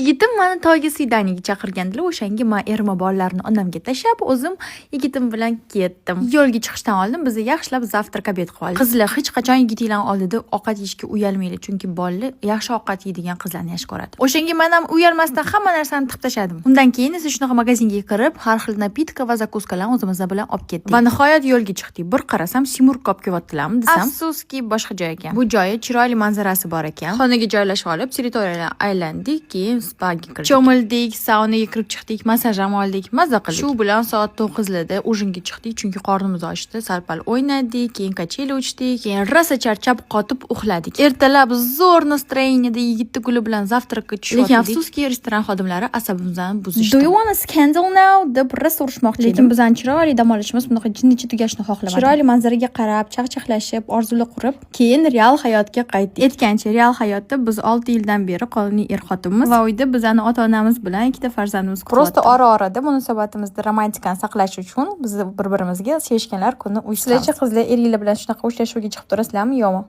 yigitim meni toyga swidaniyaga chaqirgandilar. O'shanga men erim bolalarni onamga tashlab, o'zim yigitim bilan ketdim. Yo'lga chiqishdan oldin biz yaxshilab zavtrak obed qilib oldik. Qizlar hech qachon yigitlarning oldida ovqat yeyishga uyalmaydi, chunki bolalar yaxshi ovqat yeydigan qizlarni yaxshi ko'radi. O'shanga men ham uyalmasdan hamma narsani tiqib tashladim. Undan keyin esa shunaqa magazinga kirib, har xil napitka va zakuskalarni o'zimiz bilan olib ketdik. Va nihoyat yo'lga chiqdik. Bir qarasam, Simurka olib kelyaptilarmi desam, afsuski boshqa joy ekan. Bu joyi chiroyli manzarasi bor ekan. Xonaga joylashib olib, teritoriyalarni aylandik, keyin spaga kirdik. Cho'mildik, saunaga kirib chiqdik, massaj ham oldik, mazza qildik. Shu bilan soat 9larda ujinga chiqdik, chunki qornimiz ochdi. Sal-pal o'ynadik, keyin kacheli uchdik, keyin rosa charchab qotib uxladik. Ertalab zo'r настроенияda yigitni guli bilan zavtrakka tushdik. Lekin afsuski restoran xodimlari asabimizni buzishdi. Do you want a scandal now? deb rosa urishmoqchi edim. Lekin bizning chiroyli dam olishimiz bunaqa jinnicha tugashni xohlamadim. Chiroyli manzaraga qarab, chaqchaqlashib, orzular qurib, keyin real hayotga qaytdik. Aytgancha real hayotda biz 6 yildan beri qonuniy er-xotinmiz va uyda bizani ota-onamiz bilan ikkita farzandimiz bor. Prosta ora-orada munosabatimizda romantikani saqlash uchun biz bir-birimizga sevishganlar kuni uyushtiramiz. Sizlarcha qizlar er-yigitlar bilan shunaqa uchrashuvga chiqib turasizlarmi, yo'qmi?